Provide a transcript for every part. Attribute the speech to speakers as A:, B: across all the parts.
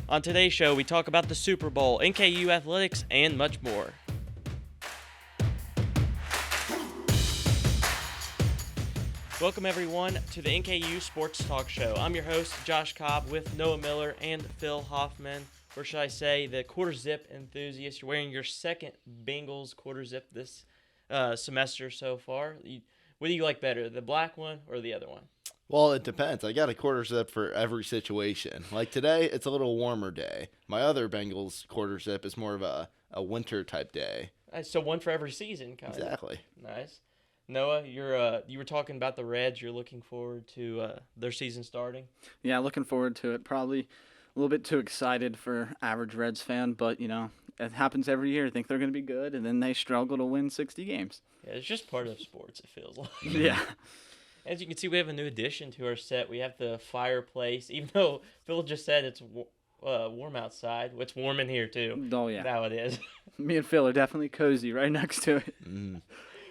A: On today's show, we talk about the Super Bowl, NKU athletics, and much more. Welcome, everyone, to the NKU Sports Talk Show. I'm your host, Josh Cobb, with Noah Miller and Phil Hoffman, or should I say the quarter zip enthusiast. You're wearing your second Bengals quarter zip this semester so far. What do you like better, the black one or the other one?
B: Well, it depends. I got a quarter zip for every situation. Like today, it's a little warmer day. My other Bengals quarter zip is more of a winter type day.
A: So one for every season, kind of.
B: Exactly.
A: Nice. Noah, you were talking about the Reds. You're looking forward to their season starting.
C: Yeah, looking forward to it. Probably a little bit too excited for average Reds fan, but, it happens every year. I think they're going to be good, and then they struggle to win 60 games.
A: Yeah, it's just part of sports, it feels like.
C: Yeah.
A: As you can see, we have a new addition to our set. We have the fireplace. Even though Phil just said it's warm outside, it's warm in here too.
C: Oh, yeah.
A: Now it is.
C: Me and Phil are definitely cozy right next to it.
B: Mm.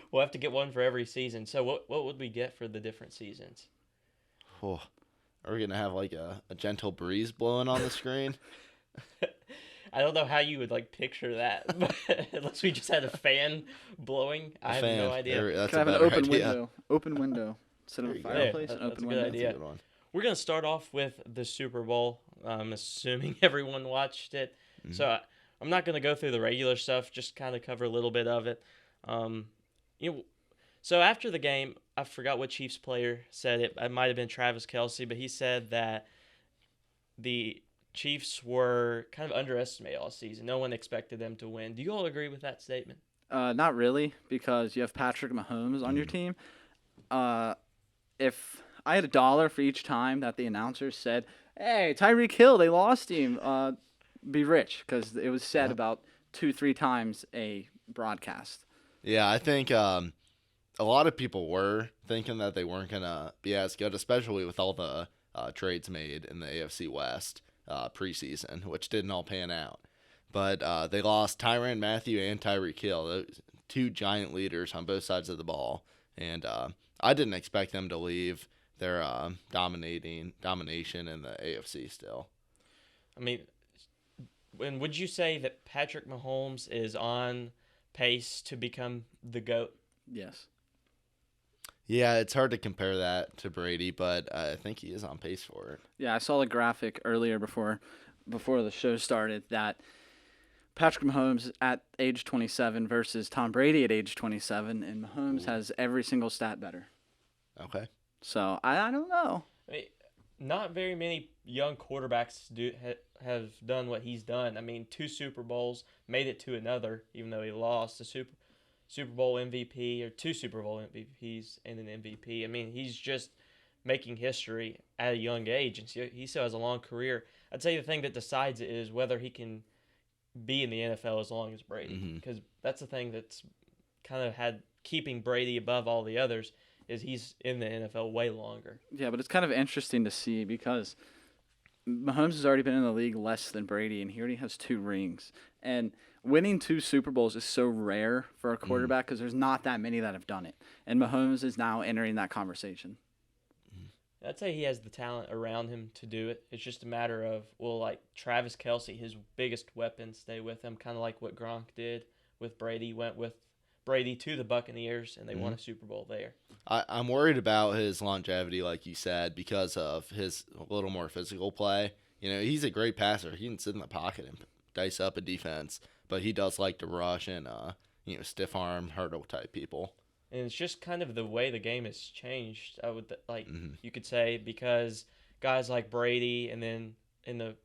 A: We'll have to get one for every season. So what would we get for the different seasons?
B: Oh, are we going to have like a gentle breeze blowing on the screen?
A: I don't know how you would picture that, but unless we just had a fan blowing. I have no idea.
B: That's
C: Can I
B: a
C: have an
B: better
C: open
B: idea.
C: window? Open window. Instead of a fireplace,
A: Yeah,
C: an
A: that's
C: open
A: a good
C: window.
A: idea.
B: That's a good one.
A: We're going to start off with the Super Bowl. I'm assuming everyone watched it.
B: Mm-hmm.
A: So I'm not going to go through the regular stuff, just kind of cover a little bit of it. So after the game, I forgot what Chiefs player said it. It might have been Travis Kelce, but he said that the Chiefs were kind of underestimated all season. No one expected them to win. Do you all agree with that statement?
C: Not really, because you have Patrick Mahomes on your team. If I had $1 for each time that the announcers said, "Hey, Tyreek Hill, they lost him," be rich, because it was said about 2-3 times a broadcast.
B: Yeah, I think a lot of people were thinking that they weren't going to be as good, especially with all the trades made in the AFC West preseason, which didn't all pan out. But they lost Tyrann Mathieu and Tyreek Hill, those two giant leaders on both sides of the ball. And I didn't expect them to leave their domination in the AFC still.
A: I mean, and would you say that Patrick Mahomes is on pace to become the GOAT?
C: Yes.
B: Yeah, it's hard to compare that to Brady, but I think he is on pace for it.
C: Yeah, I saw the graphic earlier before the show started that Patrick Mahomes at age 27 versus Tom Brady at age 27, and Mahomes has every single stat better.
B: Okay.
C: So I don't know.
A: I mean, not very many young quarterbacks have done what he's done. I mean, 2 Super Bowls, made it to another, even though he lost the Super Bowl MVP, or 2 Super Bowl MVPs and an MVP. I mean, he's just making history at a young age, and he still has a long career. I'd say the thing that decides it is whether he can be in the NFL as long as Brady, because that's the thing that's kind of had keeping Brady above all the others is he's in the NFL way longer.
C: Yeah, but it's kind of interesting to see because Mahomes has already been in the league less than Brady, and he already has 2 rings. And winning 2 Super Bowls is so rare for a quarterback because there's not that many that have done it. And Mahomes is now entering that conversation.
A: I'd say he has the talent around him to do it. It's just a matter of, Travis Kelce, his biggest weapon, stay with him, kind of like what Gronk did with Brady. Went with Brady to the Buccaneers, and they won a Super Bowl there.
B: I'm worried about his longevity, like you said, because of his little more physical play. He's a great passer. He can sit in the pocket and dice up a defense, but he does like to rush and stiff arm hurdle type people.
A: And it's just kind of the way the game has changed. I would you could say, because guys like Brady, and then in the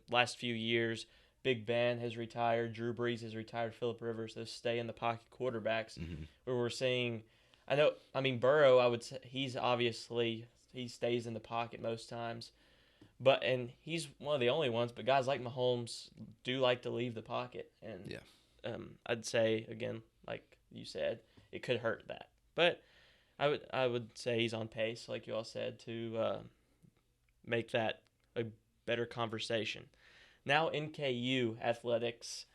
A: last few years, Big Ben has retired, Drew Brees has retired, Phillip Rivers, those stay in the pocket quarterbacks. Where we're seeing, Burrow, I would say he stays in the pocket most times. And he's one of the only ones, but guys like Mahomes do like to leave the pocket. And I'd say, again, like you said, it could hurt that. But I would say he's on pace, like you all said, to make that a better conversation. Now NKU athletics,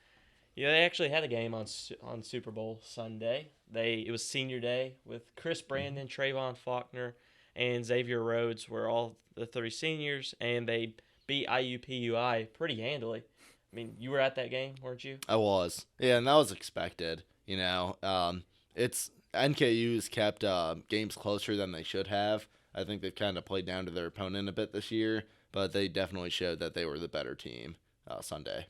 A: they actually had a game on Super Bowl Sunday. It was senior day with Chris Brandon, Trayvon Faulkner, and Xavier Rhodes were all the 3 seniors, and they beat IUPUI pretty handily. I mean, you were at that game, weren't you?
B: I was. Yeah, and that was expected. It's NKU's kept games closer than they should have. I think they've kind of played down to their opponent a bit this year, but they definitely showed that they were the better team Sunday.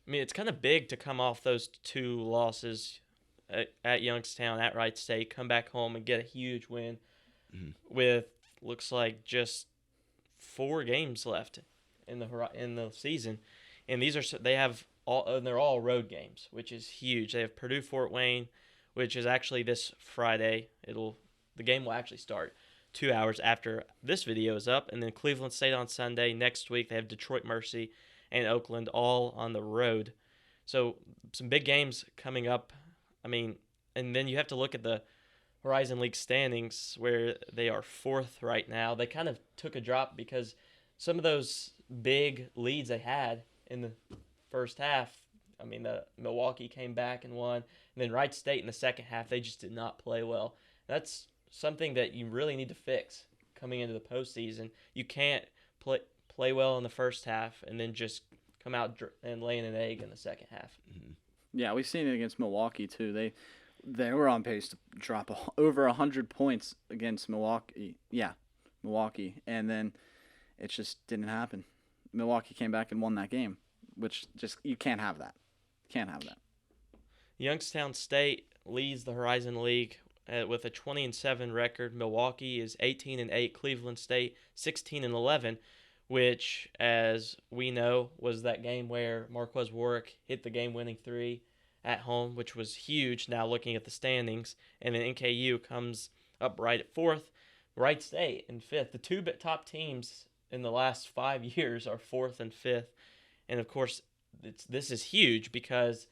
A: I mean, it's kind of big to come off those 2 losses at Youngstown, at Wright State, come back home and get a huge win with looks like just 4 games left in the season, and they're all road games, which is huge. They have Purdue Fort Wayne, which is actually this Friday. The game will actually start 2 hours after this video is up, and then Cleveland State on Sunday. Next week they have Detroit Mercy and Oakland all on the road. So some big games coming up. I mean, and then you have to look at the Horizon League standings where they are 4th right now. They kind of took a drop because some of those big leads they had in the first half, I mean, the Milwaukee came back and won, and then Wright State in the second half, they just did not play well. That's something that you really need to fix coming into the postseason. You can't play well in the first half and then just come out and laying an egg in the second half.
B: Mm-hmm.
C: Yeah, we've seen it against Milwaukee too. They were on pace to drop over 100 points against Milwaukee. Yeah, Milwaukee, and then it just didn't happen. Milwaukee came back and won that game, which just you can't have that. Can't have that.
A: Youngstown State leads the Horizon League with a 20-7 record. Milwaukee is 18-8. Cleveland State 16-11, which, as we know, was that game where Marquez Warwick hit the game-winning 3 at home, which was huge. Now looking at the standings, and then NKU comes up right at 4th. Wright State in 5th. The 2 top teams in the last 5 years are 4th and 5th, and of course, this is huge because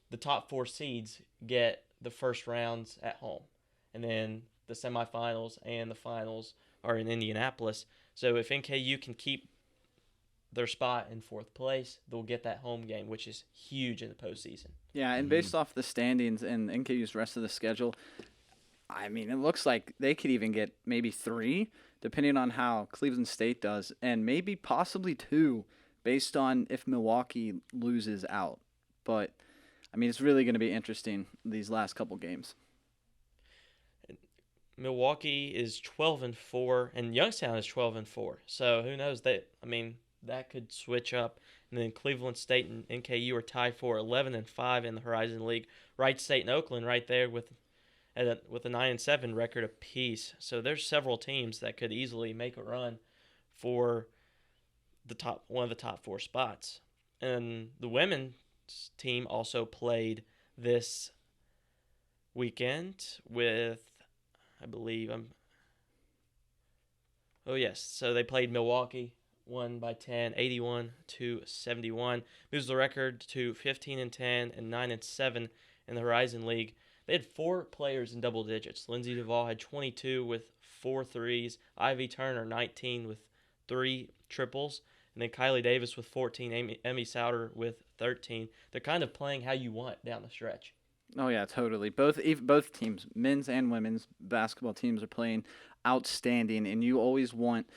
A: the top 4 seeds get the first rounds at home, and then the semifinals and the finals are in Indianapolis. So if NKU can keep their spot in 4th place, they'll get that home game, which is huge in the postseason.
C: Yeah, and based off the standings and NKU's rest of the schedule, I mean, it looks like they could even get maybe 3, depending on how Cleveland State does, and maybe possibly 2, based on if Milwaukee loses out. But, I mean, it's really going to be interesting these last couple games.
A: Milwaukee is 12-4, and Youngstown is 12-4. So who knows? That could switch up. And then Cleveland State and NKU are tied for 11-5 in the Horizon League. Wright State and Oakland right there with a 9-7 record apiece. So there's several teams that could easily make a run for one of the top 4 spots. And the women's team also played this weekend with, I believe, so they played Milwaukee, won by 10, 81-71. Moves the record to 15-10 and 9-7 in the Horizon League. They had 4 players in double digits. Lindsay Duvall had 22 with 4 threes. Ivy Turner 19 with 3 triples. And then Kylie Davis with 14, Emmy Souter with 13. They're kind of playing how you want down the stretch.
C: Oh, yeah, totally. Both teams, men's and women's basketball teams, are playing outstanding, and you always want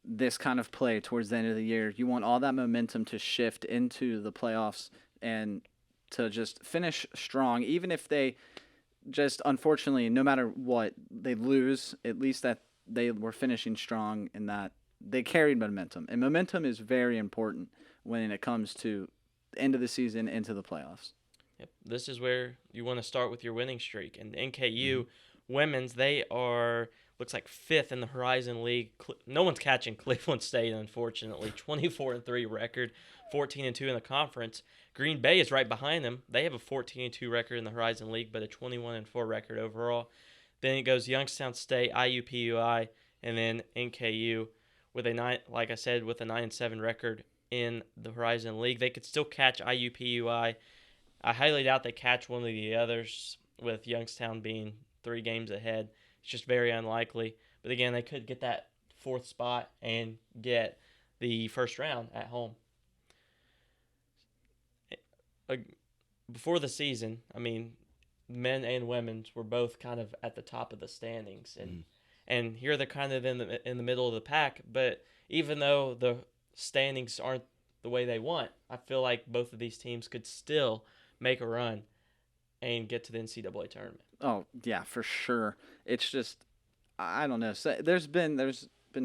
C: this kind of play towards the end of the year. You want all that momentum to shift into the playoffs and to just finish strong, even if they just, unfortunately, no matter what, they lose, at least that they were finishing strong and that they carried momentum. And momentum is very important when it comes to the end of the season into the playoffs.
A: Yep. This is where you want to start with your winning streak. And NKU women's, they are, looks like 5th in the Horizon League. No one's catching Cleveland State, unfortunately. 24-3 record, 14-2 in the conference. Green Bay is right behind them. They have a 14-2 record in the Horizon League, but a 21-4 record overall. Then it goes Youngstown State, IUPUI, and then NKU with a 9-7 record in the Horizon League. They could still catch IUPUI. I highly doubt they catch one of the others, with Youngstown being 3 games ahead. It's just very unlikely. But again, they could get that 4th spot and get the first round at home. Before the season, I mean, men and women's were both kind of at the top of the standings, and here they're kind of in the middle of the pack. But even though the standings aren't the way they want, I feel like both of these teams could still make a run and get to the NCAA tournament.
C: Oh yeah, for sure. It's just I don't know. So there's been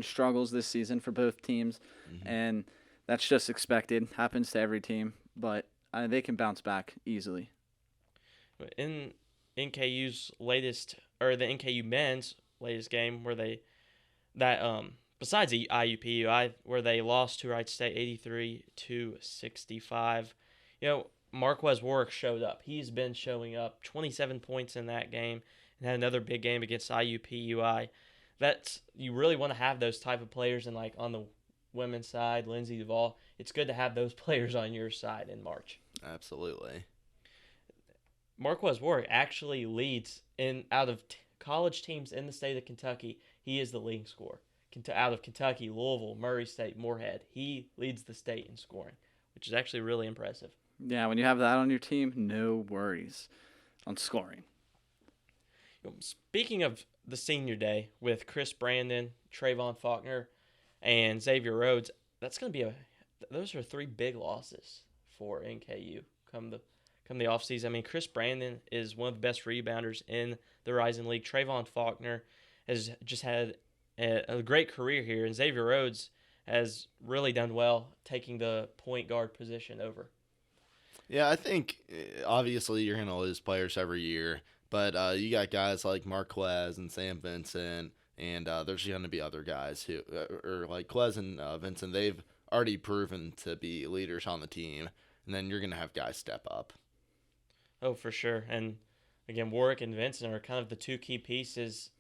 C: struggles this season for both teams, and that's just expected. Happens to every team, but they can bounce back easily.
A: In NKU's latest, or the NKU men's latest game, where they that besides the IUPUI, where they lost to Wright State 83-65. Marquez Warwick showed up. He's been showing up. 27 points in that game, and had another big game against IUPUI. You really want to have those type of players, and like on the women's side, Lindsay Duvall. It's good to have those players on your side in March.
B: Absolutely.
A: Marquez Warwick actually leads out of college teams in the state of Kentucky. He is the leading scorer. Out of Kentucky, Louisville, Murray State, Moorhead, he leads the state in scoring, which is actually really impressive.
C: Yeah, when you have that on your team, no worries on scoring.
A: Speaking of the senior day with Chris Brandon, Trayvon Faulkner, and Xavier Rhodes, those are 3 big losses for NKU come the offseason. I mean, Chris Brandon is one of the best rebounders in the Rising League. Trayvon Faulkner has just had a great career here, and Xavier Rhodes has really done well taking the point guard position over.
B: Yeah, I think obviously you're going to lose players every year, but you got guys like Marquez and Sam Vincent, and there's going to be other guys who, or like Quez and Vincent, they've already proven to be leaders on the team, and then you're going to have guys step up.
A: Oh, for sure. And again, Warwick and Vincent are kind of the 2 key pieces.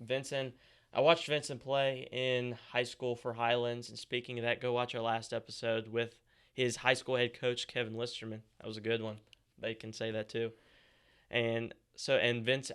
A: I watched Vincent play in high school for Highlands, and speaking of that, go watch our last episode with his high school head coach, Kevin Listerman. That was a good one. They can say that too. And Vince,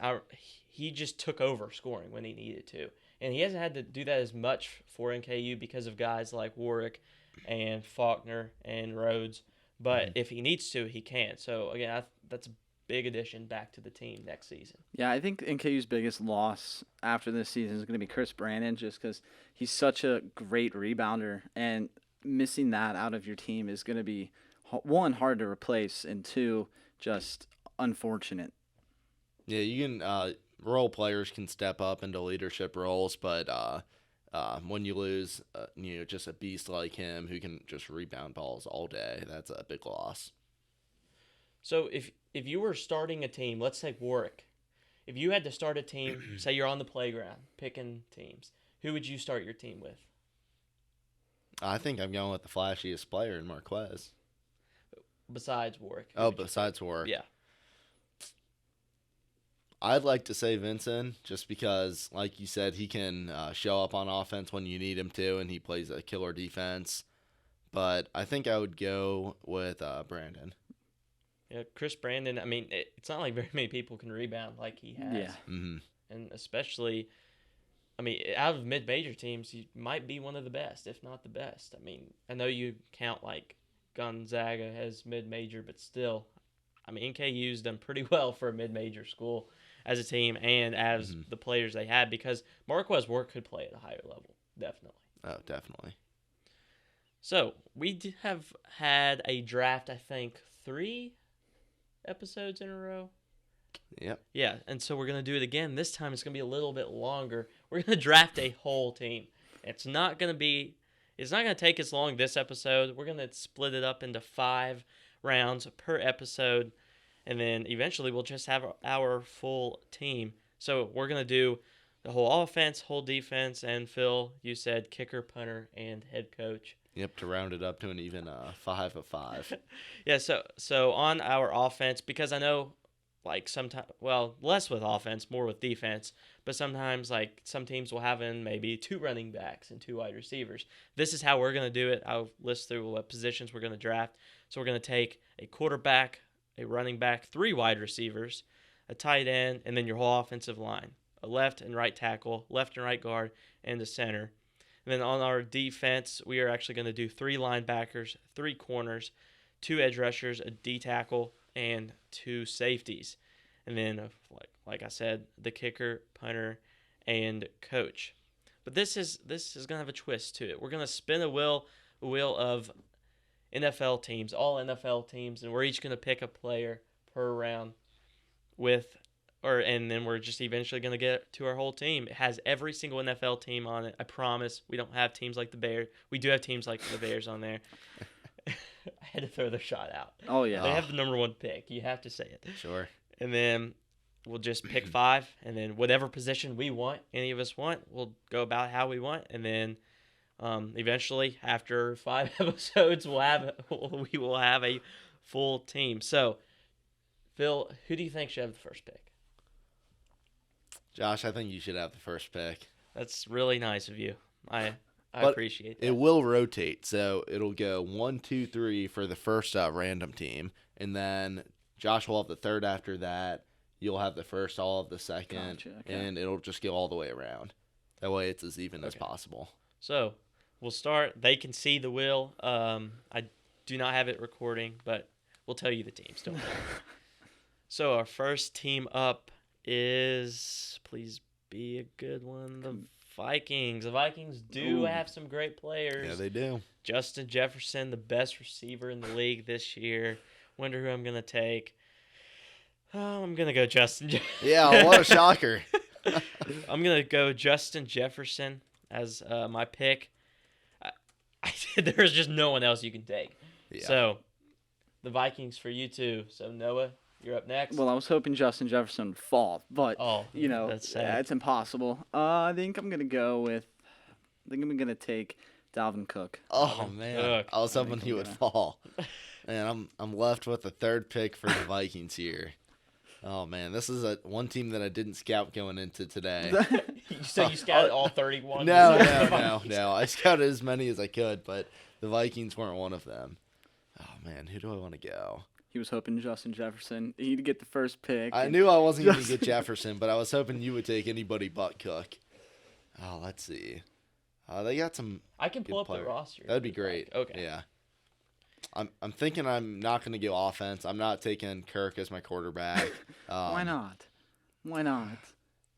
A: he just took over scoring when he needed to. And he hasn't had to do that as much for NKU because of guys like Warwick and Faulkner and Rhodes. But if he needs to, he can. So, again, that's a big addition back to the team next season.
C: Yeah, I think NKU's biggest loss after this season is going to be Chris Brandon, just because he's such a great rebounder, and missing that out of your team is going to be, 1, hard to replace, and 2, just unfortunate.
B: Yeah, you can role players can step up into leadership roles, but when you lose, just a beast like him who can just rebound balls all day, that's a big loss.
A: So if you were starting a team, let's say Warwick, if you had to start a team, say you're on the playground picking teams, who would you start your team with?
B: I think I'm going with the flashiest player in Marquez.
A: Besides Warwick.
B: Besides Warwick.
A: Yeah.
B: I'd like to say Vincent, just because, like you said, he can show up on offense when you need him to, and he plays a killer defense. But I think I would go with Brandon.
A: Yeah, Chris Brandon, I mean, it's not like very many people can rebound like he has.
C: Yeah.
B: Mm-hmm.
A: And especially, I mean, out of mid-major teams, he might be one of the best, if not the best. I mean, I know you count like Gonzaga as mid-major, but still, I mean, NKU's done pretty well for a mid-major school as a team and as the players they had, because Marquez Warwick could play at a higher level, definitely.
B: Oh, definitely.
A: So, we have had a draft, I think, 3 episodes in a row.
B: Yep.
A: Yeah, and so we're going to do it again. This time it's going to be a little bit longer. We're going to draft a whole team. It's not going to take as long this episode. We're going to split it up into 5 rounds per episode, and then eventually we'll just have our full team. So we're going to do the whole offense, whole defense, and Phil, you said kicker, punter, and head coach.
B: Yep, to round it up to an even 5 of 5.
A: Yeah, so on our offense, because I know, like, sometimes, well, less with offense, more with defense, but sometimes, like, some teams will have in maybe 2 running backs and 2 wide receivers. This is how we're going to do it. I'll list through what positions we're going to draft. So we're going to take a quarterback, a running back, 3 wide receivers, a tight end, and then your whole offensive line, a left and right tackle, left and right guard, and a center. And then on our defense, we are actually going to do 3 linebackers, 3 corners, 2 edge rushers, a D tackle, and 2 safeties. And then, like I said, the kicker, punter, and coach. But this is going to have a twist to it. We're going to spin a wheel wheel of NFL teams, all NFL teams, and we're each gonna pick a player per round and then we're just eventually gonna get to our whole team. It has every single NFL team on it. I promise. We don't have teams like the Bears. We do have teams like the Bears on there. I had to throw the shot out.
C: Oh yeah.
A: They have the number 1 pick. You have to say it.
B: Sure.
A: And then we'll just pick 5, and then whatever position we want, any of us want, we'll go about how we want, and then eventually, after 5 episodes, we will have a full team. So, Phil, who do you think should have the first pick?
B: Josh, I think you should have the first pick.
A: That's really nice of you. I appreciate that.
B: It will rotate, so it'll go 1, 2, 3 for the first random team, and then Josh will have the third after that. You'll have the first, all of the second,
C: Gotcha, okay.
B: and it'll just go all the way around. That way it's as even as possible.
A: So, we'll start. They can see the wheel. I do not have it recording, but we'll tell you the teams. Don't worry. So, our first team up is, please be a good one, the Vikings. The Vikings do have some great players.
B: Yeah, they do.
A: Justin Jefferson, the best receiver in the league this year. Wonder who I'm going to take. Oh, I'm going to go Justin Jefferson.
B: Yeah, what a shocker.
A: I'm going to go Justin Jefferson as my pick. There's just no one else you can take.
B: Yeah.
A: So, the Vikings for you too. So, Noah, you're up next.
C: Well, I was hoping Justin Jefferson would fall, but
A: that's sad.
C: it's impossible. I think I'm gonna take Dalvin Cook.
B: Oh, man.
A: Cook.
B: I was hoping he would fall. Man, I'm left with the third pick for the Vikings here. Oh, man. This is one team that I didn't scout going into today.
A: So you scouted all 31?
B: No. I scouted as many as I could, but the Vikings weren't one of them. Oh, man. Who do I want to go?
C: He was hoping Justin Jefferson. He'd get the first pick.
B: I knew I wasn't going to get Jefferson, but I was hoping you would take anybody but Cook. Oh, let's see. They got some.
A: I can pull up the roster.
B: That'd be great.
A: Okay.
B: Yeah. I'm thinking I'm not going to go offense. I'm not taking Kirk as my quarterback.
C: Why not? Why not?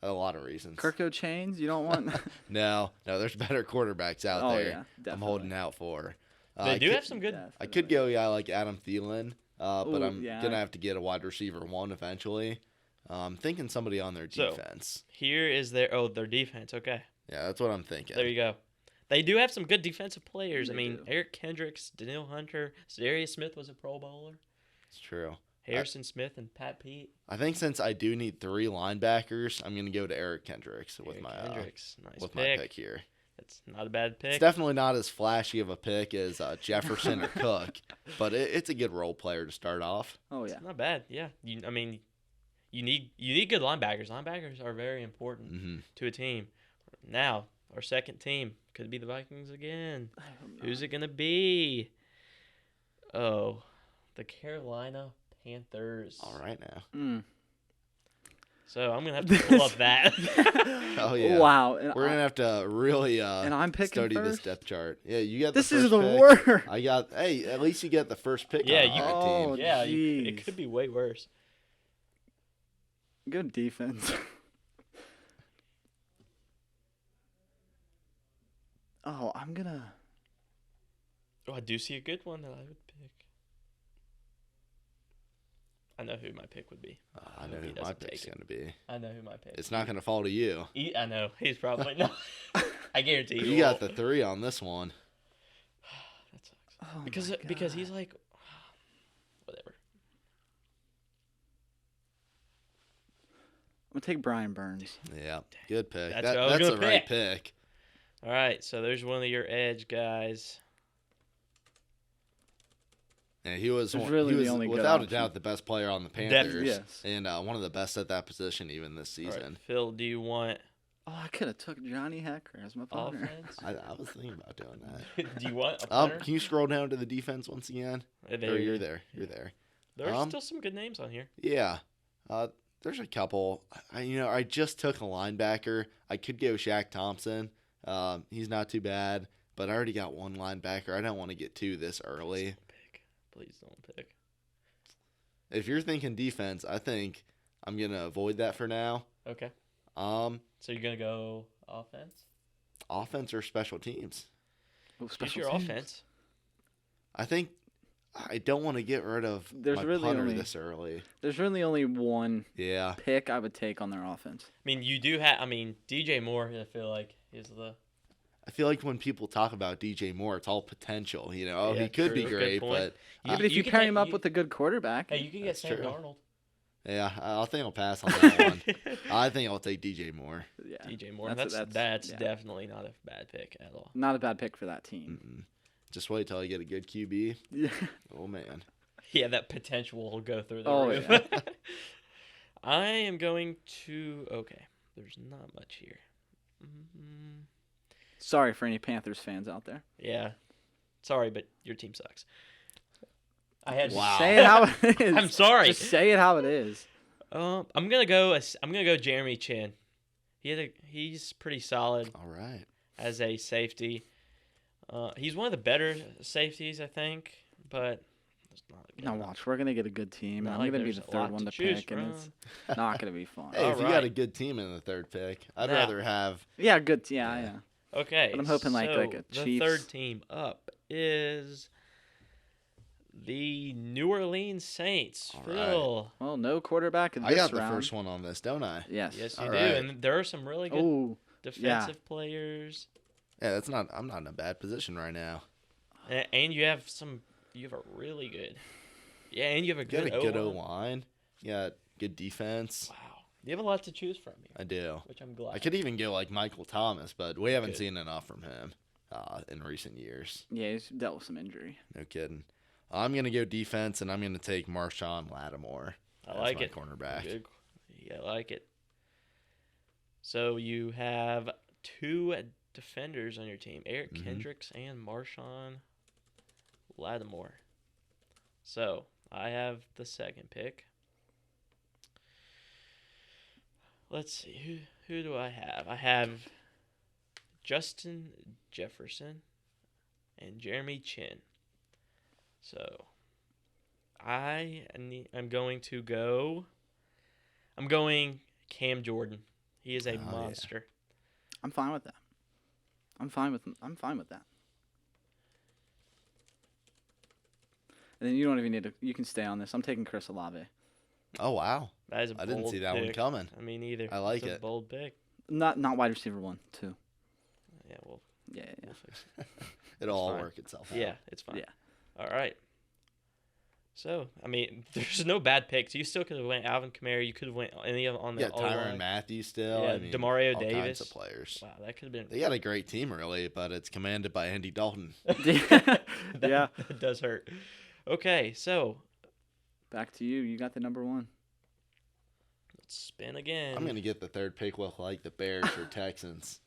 B: A lot of reasons.
C: Kirko Chains? You don't want?
B: No. There's better quarterbacks out there.
C: Yeah, definitely.
B: I'm holding out for.
A: They do have some good.
B: I could go like Adam Thielen, but I'm
C: yeah.
B: gonna have to get a wide receiver 1 eventually. I'm thinking somebody on their defense.
A: Here is their defense. Okay.
B: Yeah, that's what I'm thinking.
A: There you go. They do have some good defensive players.
C: They do.
A: Eric Kendricks, Daniil Hunter, Darius Smith was a Pro Bowler.
B: It's true.
A: Harrison Smith and Pat Pete.
B: I think since I do need 3 linebackers, I'm going to go to Eric Kendricks with my pick here.
A: That's not a bad pick.
B: It's definitely not as flashy of a pick as Jefferson or Cook, but it's a good role player to start off.
C: Oh yeah,
A: it's not bad. Yeah, you need good linebackers. Linebackers are very important to a team. Now our second team could be the Vikings again. Who's it gonna be? Oh, the Carolina Panthers.
B: All right now.
A: So I'm gonna have to pull up that.
B: Oh yeah.
C: Wow.
B: We're gonna have to really
C: and I'm picking
B: study
C: first?
B: this depth chart. Yeah, you got.
C: This
B: the first
C: is the
B: pick.
C: worst.
B: I got. Hey, at least you get the first pick.
A: Yeah,
B: on my team.
A: Yeah,
C: geez.
A: it could be way worse.
C: Good defense. Oh, I'm gonna.
A: Oh, I do see a good one that I would pick. I know who my pick would be.
B: I know who my pick's going to be.
A: I know who my pick.
B: It's not going to fall to you.
A: I know he's probably not. I guarantee
B: you got the 3 on this one.
A: That sucks. Because he's like, whatever.
C: I'm gonna take Brian Burns.
B: Yeah, good pick.
A: That's
B: the right pick.
A: All right, so there's one of your edge guys.
B: Yeah, he was
C: really the only
B: without
C: good
B: a doubt the best player on the Panthers.
C: Yes.
B: And one of the best at that position even this season.
A: Right, Phil, do you want
C: Oh, I could have took Johnny Hecker as my partner.
A: offense?
B: I was thinking about doing that.
A: Do you want a punter?
B: Can you scroll down to the defense once again? You're there. You're there.
A: There's still some good names on here.
B: Yeah. There's a couple. I just took a linebacker. I could go Shaq Thompson. He's not too bad, but I already got one linebacker. I don't want to get 2 this early.
A: Please don't pick.
B: If you're thinking defense, I think I'm gonna avoid that for now.
A: Okay.
B: So
A: you're gonna go offense?
B: Offense or special teams?
C: Oh,
A: Choose your offense.
B: I think I don't want to get rid of
C: There's
B: my
C: really
B: punter
C: only-
B: this early.
C: There's really only one
B: Yeah.
C: pick I would take on their offense.
A: I mean, you do have. I mean, DJ Moore. I feel like is the.
B: I feel like when people talk about DJ Moore, it's all potential. You know,
A: Yeah,
B: he could
A: true.
B: be
A: Good
B: great,
A: point.
B: but
C: Yeah, but if you
A: can
C: pair
A: take-
C: him up
A: you-
C: with a good quarterback,
A: Hey, you can get
B: That's
A: Sam
B: true.
A: Darnold.
B: yeah, I think I'll pass on that one. I think I'll take DJ Moore.
C: yeah,
A: DJ Moore.
C: That's-
A: That's
C: yeah.
A: definitely not a bad pick at all.
C: not a bad pick for that team.
B: Mm-mm. Just wait till I get a good QB.
C: Yeah.
B: Oh man.
A: Yeah, that potential will go through the
C: Oh,
A: roof.
C: yeah.
A: I am going to. Okay, there's not much here. Mm,
C: Sorry for any Panthers fans out there.
A: yeah, sorry, but your team sucks. I had.
B: Wow.
C: Say it how it is.
A: I'm sorry.
C: Just say it how it is.
A: I'm gonna go. I'm gonna go Jeremy Chin. He's pretty solid
B: All right.
A: as a safety. He's one of the better safeties, I think, but it's not. Good
C: Now
A: enough.
C: watch, we're gonna get a good team.
A: Not
C: I'm
A: like
C: gonna be
A: there's
C: the
A: a lot
C: third one
A: to
C: to
A: choose
C: pick, and
A: from.
C: it's not gonna be fun.
B: Hey, if you got
A: Alright.
B: a good team in the third pick, I'd
A: Yeah.
B: rather have.
C: Yeah, good. Yeah,
B: Yeah.
C: yeah.
A: Okay,
C: But I'm hoping like
A: so
C: a
A: the
C: Chiefs.
A: third team up is the New Orleans Saints.
B: All right.
A: Phil.
C: Well, no quarterback in this
B: I got the
C: round.
B: first one on this, don't I?
C: Yes.
A: Yes, you
B: All
A: do,
B: right.
A: and there are some really good
C: Oh,
A: defensive players,
B: Yeah, that's not. I'm not in a bad position right now.
A: and you have some. You have a really good. Yeah, and you have a
B: You got
A: good
B: a good O
A: O-line.
B: line. You got good defense.
A: Wow, you have a lot to choose from here,
B: I do.
A: which I'm glad.
B: I could even go like Michael Thomas, but we haven't
A: Good.
B: seen enough from him in recent years.
C: yeah, he's dealt with some injury.
B: No kidding. I'm gonna go defense, and I'm gonna take Marshawn Lattimore.
A: I
B: as
A: like
B: my
A: it.
B: cornerback.
A: Good. Yeah, I like it. So you have two defenders on your team, Eric
B: Mhm.
A: Kendricks and Marshawn Lattimore. So I have the second pick. Let's see, who do I have? I have Justin Jefferson and Jeremy Chin. So I'm going to go. I'm going Cam Jordan. He is a
B: Oh, yeah.
A: monster.
C: I'm fine with that. I'm fine with that. And then you don't even need to. You can stay on this. I'm taking Chris Olave.
B: Oh wow,
A: That is a
B: I didn't
A: bold
B: see that one
A: pick.
B: coming.
A: I mean, either.
B: I like
A: It's a
B: it.
A: bold pick.
C: Not wide receiver 1, 2.
A: Yeah,
C: Yeah, yeah.
A: we'll fix it.
B: It'll all
A: fine.
B: work itself out.
A: Yeah, it's fine.
C: Yeah.
A: All right. So, I mean, there's no bad picks. You still could have went Alvin Kamara. You could have went any of on the
B: Yeah,
A: O-line.
B: Tyrann Matthew still.
A: Yeah,
B: I mean,
A: Demario
B: all
A: Davis.
B: kinds of players.
A: Wow, that could have been.
B: They got a great team early, but it's commanded by Andy Dalton.
A: that,
C: Yeah.
A: that does hurt. Okay, so
C: Back to you. You got the number 1.
A: let's spin again.
B: I'm gonna get the third pick, look like the Bears or Texans.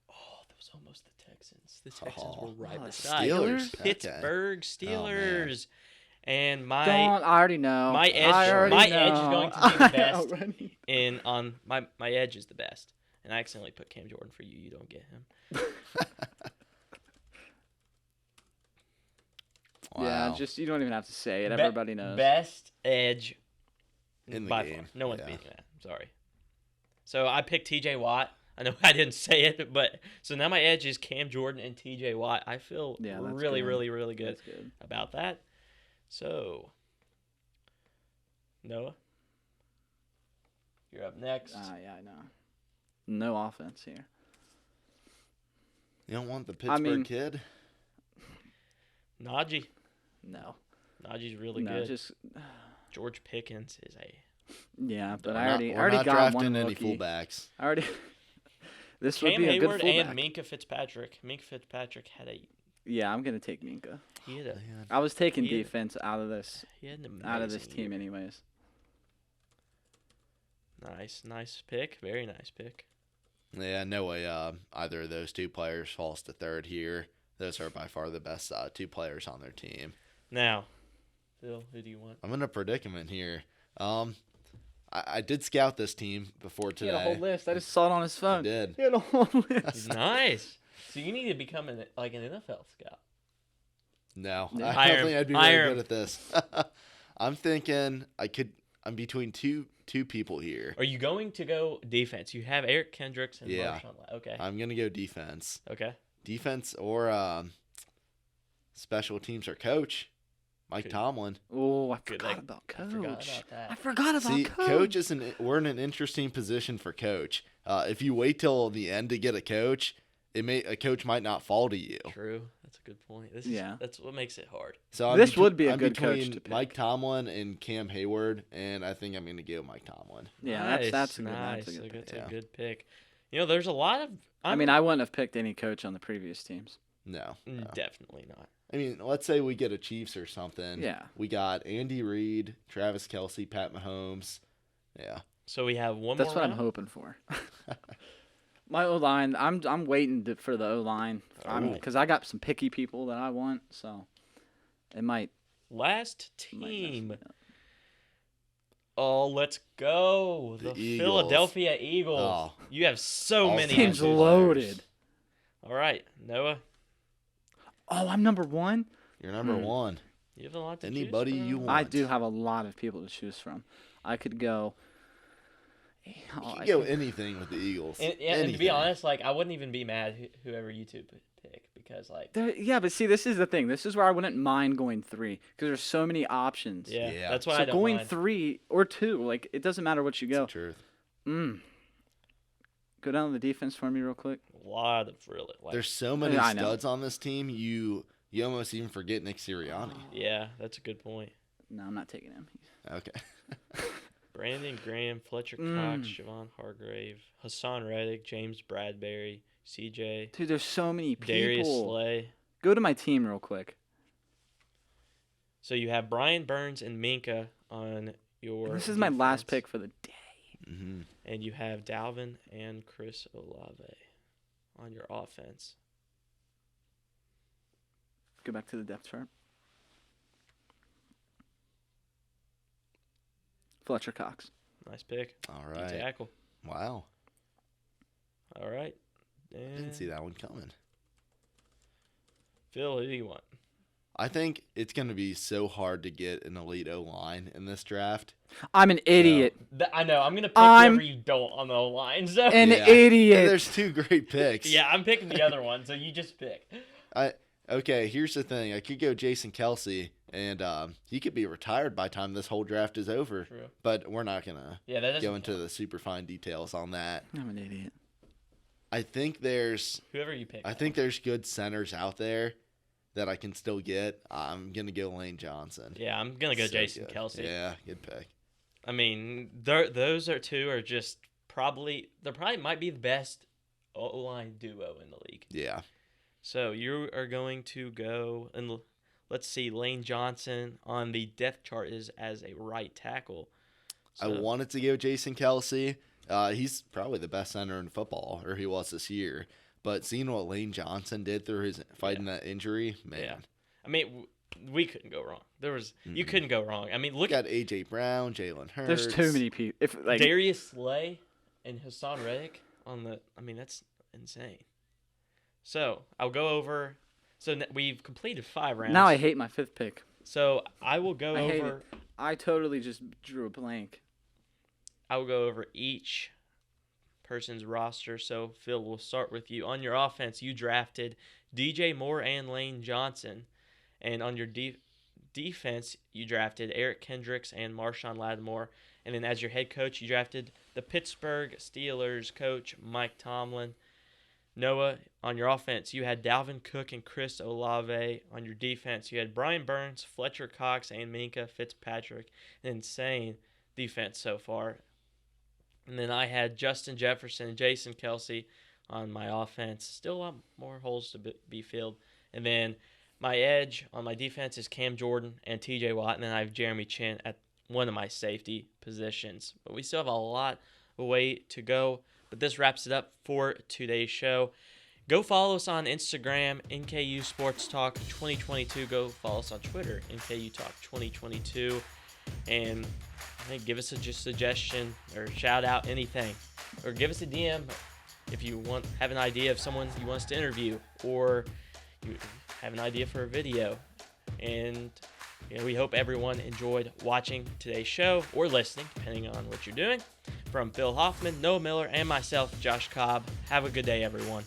A: Oh, that was almost the Texans. The Texans
B: Oh.
A: were right
C: Oh, the
A: beside
B: Steelers? Okay.
A: Pittsburgh
B: Oh, man.
A: Steelers. And
C: Don't. I already know.
A: my edge-
C: I already
A: my
C: know.
A: edge is going to be the
C: I
A: best.
C: already-
A: in on my edge is the best. And I accidentally put Cam Jordan for you. You don't get him.
C: Yeah,
B: Wow.
C: just you don't even have to say it.
A: Be-
C: Everybody knows.
A: Best edge
B: In the
A: by
B: game.
A: far. No one's
B: Yeah.
A: beating that. I'm sorry. So I picked TJ Watt. I know I didn't say it, but so now my edge is Cam Jordan and TJ Watt. I feel
C: Yeah, that's
A: really,
C: good.
A: really, really good
C: That's good.
A: about that. So Noah, you're up next.
C: Yeah, I know. No offense here.
B: You don't want the
C: I
B: Pittsburgh
C: mean-
B: kid?
A: Najee.
C: No.
A: Najee's really
C: no,
A: good.
C: just
A: George Pickens is a
C: yeah, but
B: We're
C: I
B: not-
C: already
B: we're
C: already
B: not
C: got
B: drafting
C: one
B: any
C: rookie.
B: fullbacks.
C: I already. This would
A: Cam
C: be a good
A: Hayward
C: fullback.
A: and Minka Fitzpatrick. Minka Fitzpatrick had
C: Yeah, I'm gonna take Minka.
A: he had a
B: Man.
C: I was taking
A: He-
C: defense out of this
A: he had an amazing
C: team
A: year.
C: anyways.
A: Nice pick. Very nice pick.
B: Yeah, no way either of those two players falls to third here. Those are by far the best two players on their team.
A: Now, Phil, who do you want?
B: I'm in a predicament here. I did scout this team before
C: He
B: today.
C: had a whole list. I just saw it on his
B: I
C: phone.
B: did.
C: He had a whole list.
A: Nice. So you need to become an NFL scout.
B: No,
C: Yeah.
B: I
A: Hire
B: don't
A: him.
B: think I'd be
A: Hire
B: very
A: him.
B: good at this. I'm thinking I'm between two people here.
A: Are you going to go defense? You have Eric Kendricks and
B: Yeah.
A: Marshawn. Okay.
B: I'm gonna go defense.
A: Okay.
B: Defense or special teams or coach, Mike
A: Good.
B: Tomlin.
C: Oh, I
A: Good,
C: forgot
A: like,
C: about
A: I
C: coach.
A: forgot about that.
C: I forgot about
B: See,
C: coach.
B: we're in an interesting position for coach. If you wait till the end to get a coach, a coach might not fall to you.
A: True. That's a good point. That's what makes it hard.
B: So
C: This would be a
B: I'm
C: good coach
B: between
C: to pick.
B: Mike Tomlin and Cam Hayward, and I think I'm going to go Mike Tomlin.
C: Yeah,
A: Nice,
C: that's a good.
A: nice.
C: That's a good pick.
A: That's
B: Yeah.
A: a good pick. There's a lot of.
C: I mean, I wouldn't have picked any coach on the previous teams.
B: No.
A: Definitely not.
B: I mean, let's say we get a Chiefs or something.
C: Yeah.
B: We got Andy Reid, Travis Kelce, Pat Mahomes. Yeah.
A: So we have one
C: That's
A: more
C: what I'm
A: round?
C: hoping for. My O line, I'm waiting for the O line, because I got some picky people that I want, so it might.
A: Last
C: Might mess
A: team.
C: me up.
A: Oh, let's go.
B: The
A: The
B: Eagles.
A: Philadelphia Eagles.
B: Oh.
A: You have so
B: All
A: many.
B: time
C: Team's
A: answers.
C: loaded.
A: All right, Noah.
C: Oh, I'm number one.
B: You're number one.
A: You have a lot to
B: Anybody
A: choose from.
B: you want.
C: I do have a lot of people to choose from. I could go.
B: You
C: Oh,
B: can
C: I
B: go
C: think-
B: anything with the Eagles.
A: And to be
B: Anything.
A: honest, I wouldn't even be mad whoever you two pick because
C: Yeah, but see, this is the thing. This is where I wouldn't mind going 3 because there's so many options.
A: yeah, that's why
C: So
A: I don't
C: going
A: mind.
C: 3 or 2, it doesn't matter what you
B: It's
C: go.
B: the truth.
C: Go down to the defense for me real quick.
A: A lot of really.
B: There's so many
C: I know.
B: studs on this team, you almost even forget Nick Sirianni.
A: Yeah, that's a good point.
C: No, I'm not taking him.
B: Okay.
A: Brandon Graham, Fletcher Cox, Javon Hargrave, Hassan Reddick, James Bradbury, CJ,
C: Dude, there's so many people.
A: Darius Slay.
C: Go to my team real quick.
A: So you have Brian Burns and Minka on your.
C: This is my last
A: defense,
C: pick for the day.
B: Mm-hmm.
A: and you have Dalvin and Chris Olave on your offense.
C: Go back to the depth chart. Fletcher Cox.
A: Nice pick.
B: All
A: Good
B: right.
A: tackle.
B: Wow.
A: All right.
B: Didn't
A: And
B: see that one coming.
A: Phil, who do you want?
B: I think it's going to be so hard to get an elite O-line in this draft.
C: I'm an idiot.
A: I know. I'm gonna pick
C: I'm-
A: whoever you don't on the line. So
C: An
B: Yeah.
C: idiot.
B: There's two great picks.
A: yeah, I'm picking the other one. So you just pick.
B: Okay, here's the thing. I could go Jason Kelsey, and he could be retired by the time this whole draft is over.
A: True.
B: But we're not going to
A: Yeah, that
B: go
A: doesn't.
B: into the super fine details on that.
C: I'm an idiot.
B: I think there's
A: Whoever you pick.
B: there's good centers out there that I can still get. I'm going to go Lane Johnson.
A: Yeah, I'm gonna go
B: So
A: Jason
B: good.
A: Kelsey.
B: Yeah, good pick.
A: I mean, those two are just probably might be the best O-line duo in the league.
B: Yeah.
A: So you are going to go and let's see, Lane Johnson on the depth chart is as a right tackle.
B: I wanted to go Jason Kelsey. He's probably the best center in football, or he was this year. But seeing what Lane Johnson did through his fighting that injury, man.
A: Yeah. I mean, we couldn't go wrong. You couldn't go wrong. I mean, look
B: Got A.J. Brown, Jalen Hurts.
C: There's too many people. If
A: at Darius Slay and Hassan Reddick on the. I mean, that's insane. So I'll go over. So we've completed 5 rounds.
C: now I hate my 5th pick.
A: So I will go
C: I hate
A: over.
C: it. I totally just drew a blank.
A: I will go over each person's roster. So Phil, we'll start with you. On your offense, you drafted DJ Moore and Lane Johnson, and on your defense, you drafted Eric Kendricks and Marshawn Lattimore. And then as your head coach, you drafted the Pittsburgh Steelers coach Mike Tomlin. Noah, on your offense, you had Dalvin Cook and Chris Olave. On your defense, you had Brian Burns, Fletcher Cox, and Minka Fitzpatrick. An insane defense so far. And then I had Justin Jefferson and Jason Kelsey on my offense. Still a lot more holes to be filled. And then my edge on my defense is Cam Jordan and TJ Watt. And then I have Jeremy Chin at one of my safety positions. But we still have a lot of way to go. But this wraps it up for today's show. Go follow us on Instagram, NKU Sports Talk 2022. Go follow us on Twitter, NKU Talk 2022. And give us a suggestion or shout out anything. Or give us a DM if you have an idea of someone you want us to interview. Or you have an idea for a video. And we hope everyone enjoyed watching today's show or listening, depending on what you're doing. From Phil Hoffman, Noah Miller, and myself, Josh Cobb. Have a good day, everyone.